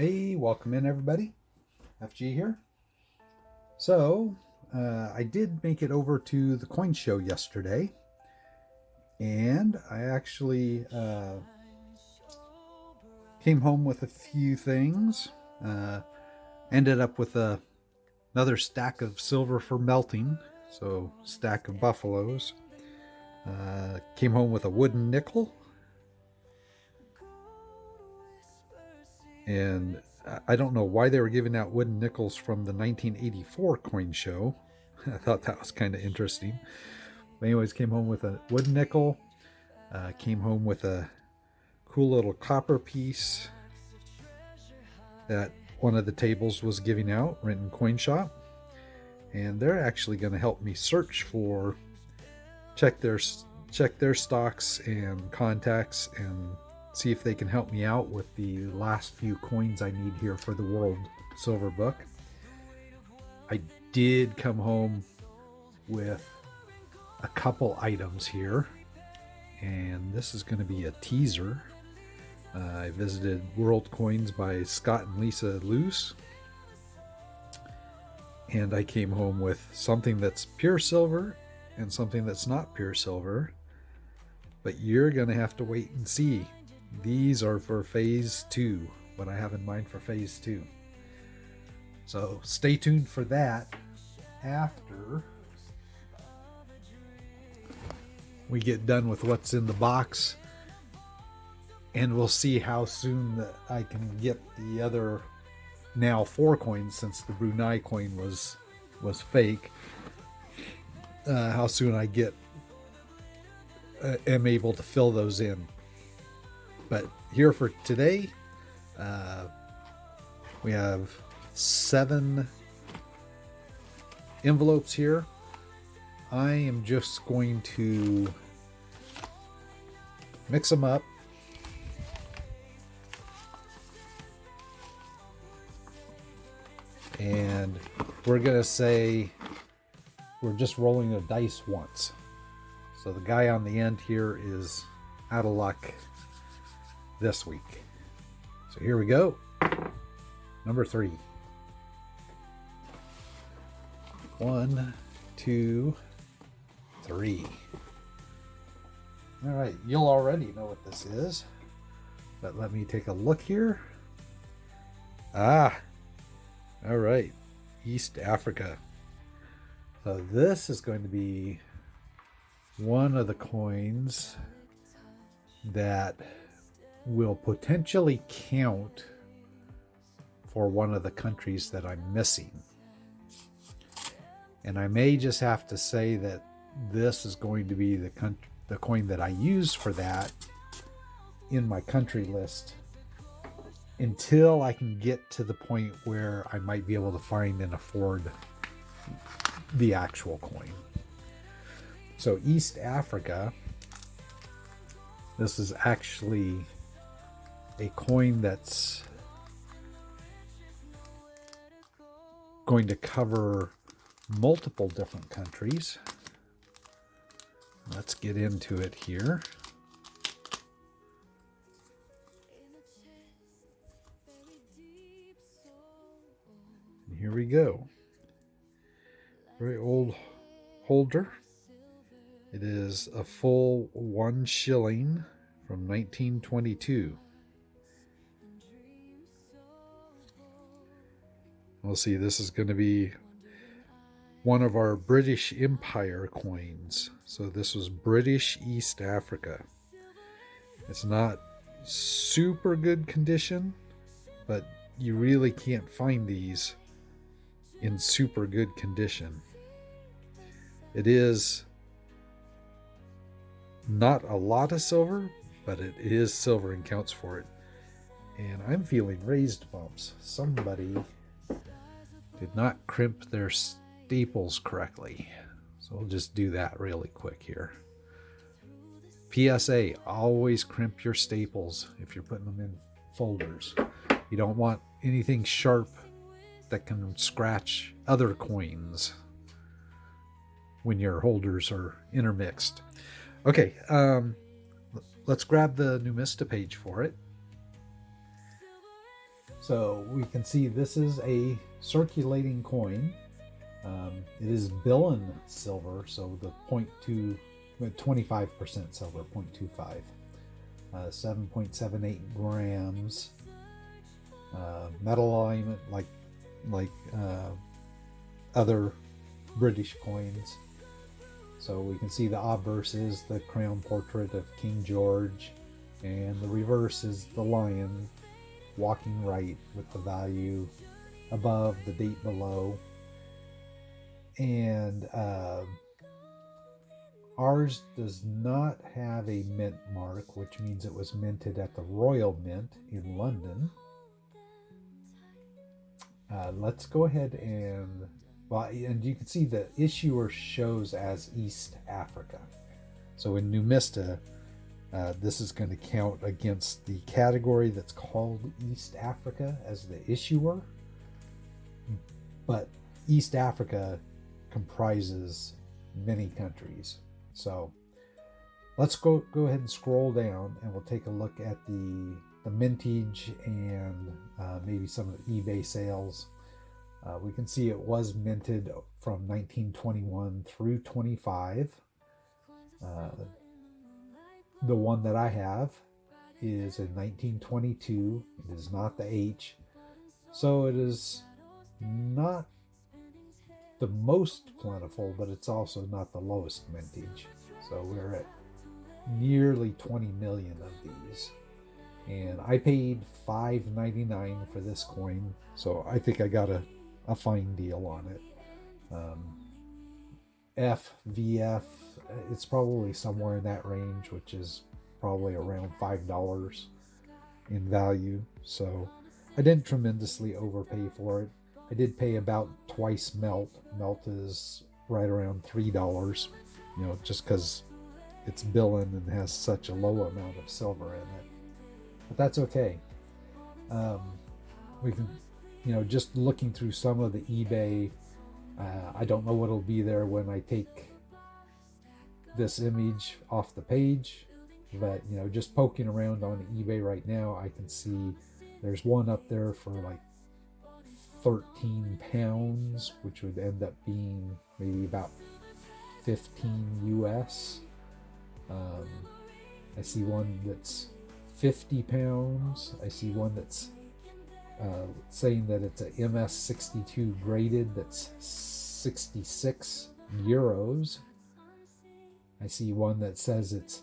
Hey, welcome in everybody. FG here. So, I did make it over to the coin show yesterday, and I actually came home with a few things. Ended up with another stack of silver for melting, so stack of buffaloes. Came home with a wooden nickel, and I don't know why they were giving out wooden nickels from the 1984 coin show. I thought that was kind of interesting. But anyways, came home with a wooden nickel. Came home with a cool little copper piece that one of the tables was giving out, Renton Coin Shop. And they're actually going to help me search for, check their stocks and contacts and see if they can help me out with the last few coins I need here for the World Silver Book. I did come home with a couple items here, and this is going to be a teaser. I visited World Coins by Scott and Lisa Luce, and I came home with something that's pure silver and something that's not pure silver, but you're going to have to wait and see. These are for phase 2, what I have in mind for phase 2. So stay tuned for that after we get done with what's in the box, and we'll see how soon that I can get the other now 4 coins, since the Brunei coin was fake. How soon I am able to fill those in. But here for today, we have 7 envelopes here. I am just going to mix them up. And we're going to say we're just rolling a dice once. So the guy on the end here is out of luck this week. So here we go. Number 3. 1, 2, 3. All right, you'll already know what this is, but let me take a look here. All right, East Africa. So this is going to be one of the coins that will potentially count for one of the countries that I'm missing. And I may just have to say that this is going to be the coin that I use for that in my country list until I can get to the point where I might be able to find and afford the actual coin. So East Africa, this is actually a coin that's going to cover multiple different countries. Let's get into it here. And here we go. Very old holder. It is a full 1 shilling from 1922. We'll see, this is going to be one of our British Empire coins. So this was British East Africa. It's not super good condition, but you really can't find these in super good condition. It is not a lot of silver, but it is silver and counts for it. And I'm feeling raised bumps. Somebody did not crimp their staples correctly. So we'll just do that really quick here. PSA, always crimp your staples if you're putting them in folders. You don't want anything sharp that can scratch other coins when your holders are intermixed. Okay, let's grab the Numista page for it. So we can see this is a circulating coin. It is Billion silver, so the 25% silver, 0.25, 7.78 grams. Metal alignment like other British coins. So we can see the obverse is the crown portrait of King George, and the reverse is the lion walking right with the value above, the date below. And ours does not have a mint mark, which means it was minted at the Royal Mint in London. Let's go ahead and, well, and you can see the issuer shows as East Africa. So in Numista, this is going to count against the category that's called East Africa as the issuer. But East Africa comprises many countries. So let's go ahead and scroll down, and we'll take a look at the mintage and maybe some of the eBay sales. We can see it was minted from 1921 through 25. The one that I have is in 1922. It is not the H, so it is not the most plentiful, but it's also not the lowest mintage. So we're at nearly 20 million of these, and I paid $5.99 for this coin, so I think I got a fine deal on it. FVF, it's probably somewhere in that range, which is probably around $5 in value. So I didn't tremendously overpay for it. I did pay about twice melt. Melt is right around $3, just because it's Billion and has such a low amount of silver in it. But that's okay. We can, just looking through some of the eBay, I don't know what'll be there when I take this image off the page, but just poking around on eBay right now, I can see there's one up there for like 13 pounds, which would end up being maybe about 15 US. I see one that's 50 pounds. I see one that's saying that it's a MS62 graded, that's 66 euros. I see one that says it's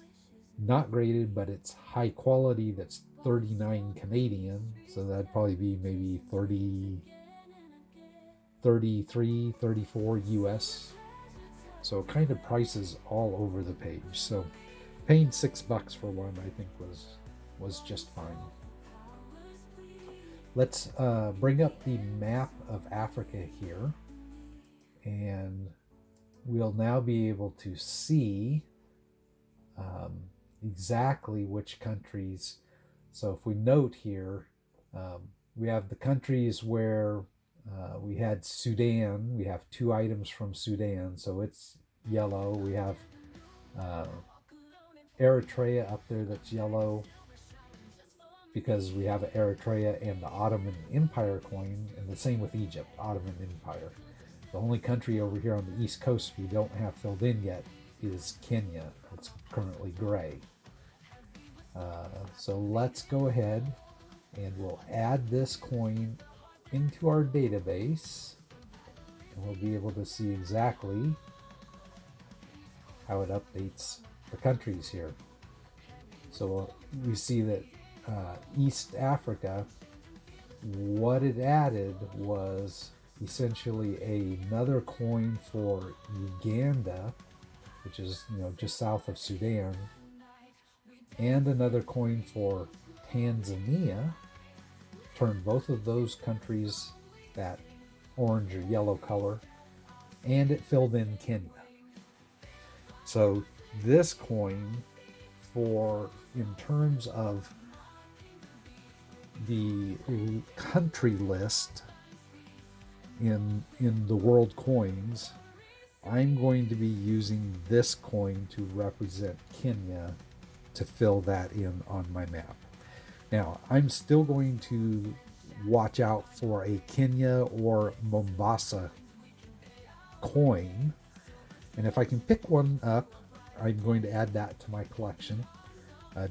not graded, but it's high quality, that's 39 Canadian, so that'd probably be maybe 33, 34 US. So kind of prices all over the page. So paying $6 for one, I think was just fine. Let's bring up the map of Africa here, and we'll now be able to see exactly which countries. So if we note here, we have the countries where we had Sudan. We have 2 items from Sudan, so it's yellow. We have Eritrea up there, that's yellow, because we have Eritrea and the Ottoman Empire coin, and the same with Egypt, Ottoman Empire. The only country over here on the East Coast we don't have filled in yet is Kenya. It's currently gray. So let's go ahead and we'll add this coin into our database, and we'll be able to see exactly how it updates the countries here. So we see that East Africa, what it added was essentially another coin for Uganda, which is just south of Sudan, and another coin for Tanzania. Turned both of those countries that orange or yellow color, and it filled in Kenya. So this coin, in terms of the country list in the world coins, I'm going to be using this coin to represent Kenya to fill that in on my map. Now, I'm still going to watch out for a Kenya or Mombasa coin. And if I can pick one up, I'm going to add that to my collection,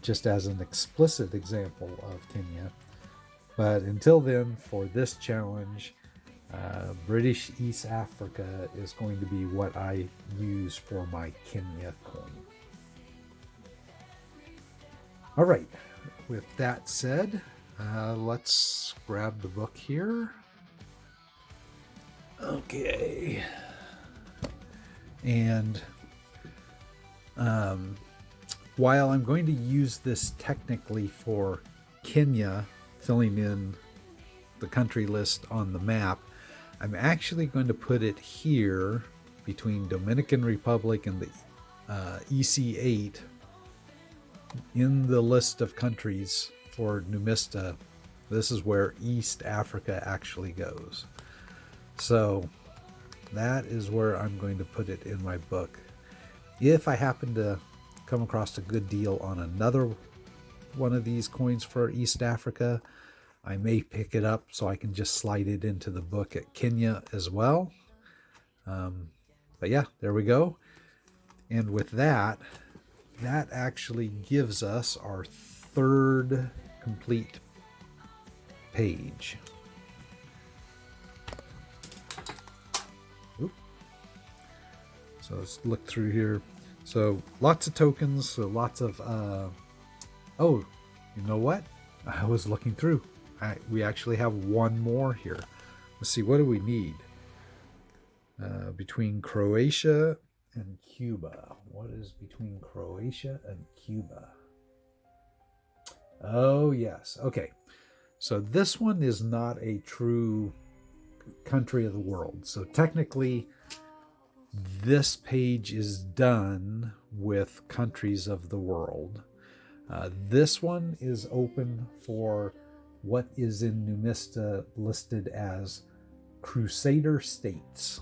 just as an explicit example of Kenya. But until then, for this challenge, British East Africa is going to be what I use for my Kenya coin. All right, with that said, let's grab the book here. Okay. And while I'm going to use this technically for Kenya, filling in the country list on the map, I'm actually going to put it here between Dominican Republic and the EC8 in the list of countries for Numista. This is where East Africa actually goes. So that is where I'm going to put it in my book. If I happen to come across a good deal on another one of these coins for East Africa, I may pick it up so I can just slide it into the book at Kenya as well. But yeah, there we go. And with that, that actually gives us our third complete page. Oop. So let's look through here. So lots of tokens, so lots of, oh, you know what? I was looking through. We actually have one more here. Let's see, what do we need? Between Croatia and Cuba. What is between Croatia and Cuba? Oh, yes. Okay. So this one is not a true country of the world. So technically, this page is done with countries of the world. This one is open for what is in Numista listed as Crusader states.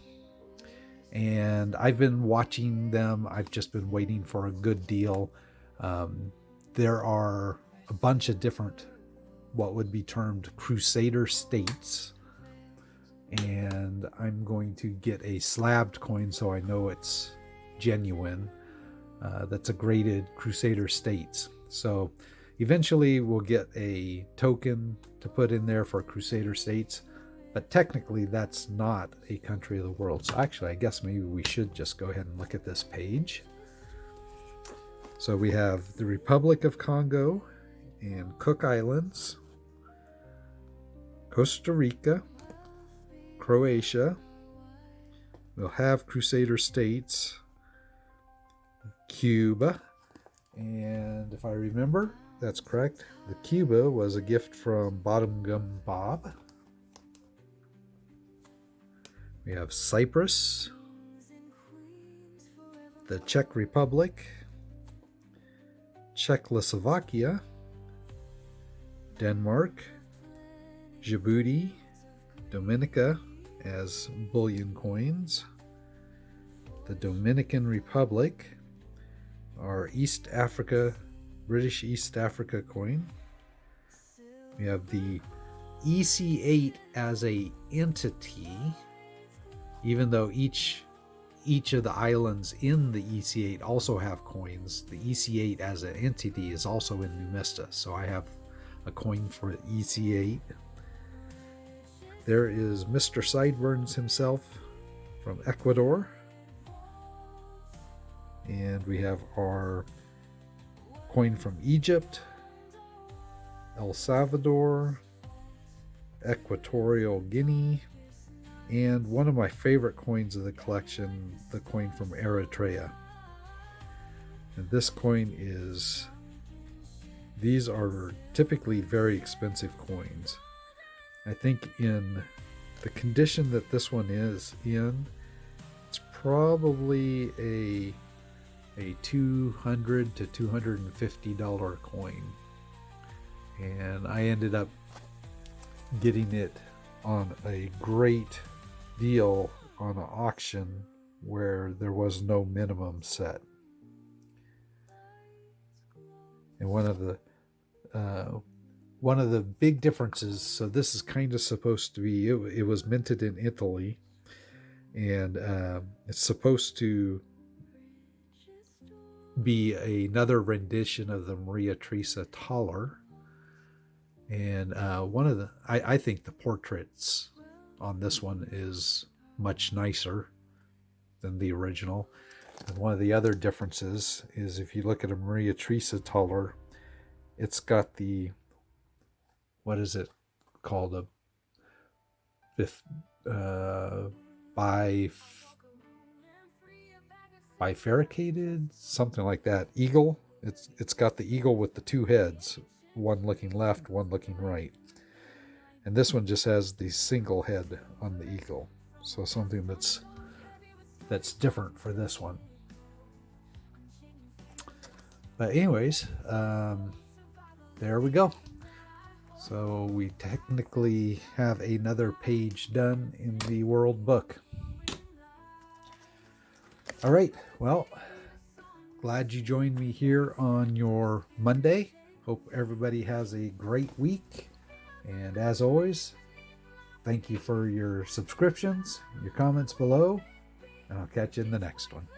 And I've been watching them. I've just been waiting for a good deal. There are a bunch of different, what would be termed Crusader states. And I'm going to get a slabbed coin so I know it's genuine. That's a graded Crusader states. So eventually we'll get a token to put in there for Crusader states, but technically that's not a country of the world. So actually, I guess maybe we should just go ahead and look at this page. So we have the Republic of Congo and Cook Islands, Costa Rica, Croatia. We'll have Crusader states, Cuba, and if I remember, that's correct. The Cuba was a gift from Bottom Gum Bob. We have Cyprus, the Czech Republic, Czechoslovakia, Denmark, Djibouti, Dominica as bullion coins, the Dominican Republic, our East Africa, British East Africa coin. We have the EC8 as a entity, even though each of the islands in the EC8 also have coins. The EC8 as an entity is also in Numista, so I have a coin for EC8. There is Mr. Sideburns himself from Ecuador. And we have our coin from Egypt, El Salvador, Equatorial Guinea, and one of my favorite coins of the collection, the coin from Eritrea. And this coin is, these are typically very expensive coins. I think in the condition that this one is in, it's probably a $200 to $250 coin, and I ended up getting it on a great deal on an auction where there was no minimum set. And one of the One of the big differences, so this is kind of supposed to be, it was minted in Italy, and it's supposed to be another rendition of the Maria Teresa Taller. And one of the, I think the portraits on this one is much nicer than the original. And one of the other differences is if you look at a Maria Teresa Taller, it's got the, what is it called, a bi bifurcated, something like that, eagle. It's got the eagle with the two heads, one looking left, one looking right. And this one just has the single head on the eagle. So something that's different for this one. But anyways, there we go. So we technically have another page done in the World Book. All right, well, glad you joined me here on your Monday. Hope everybody has a great week. And as always, thank you for your subscriptions, your comments below, and I'll catch you in the next one.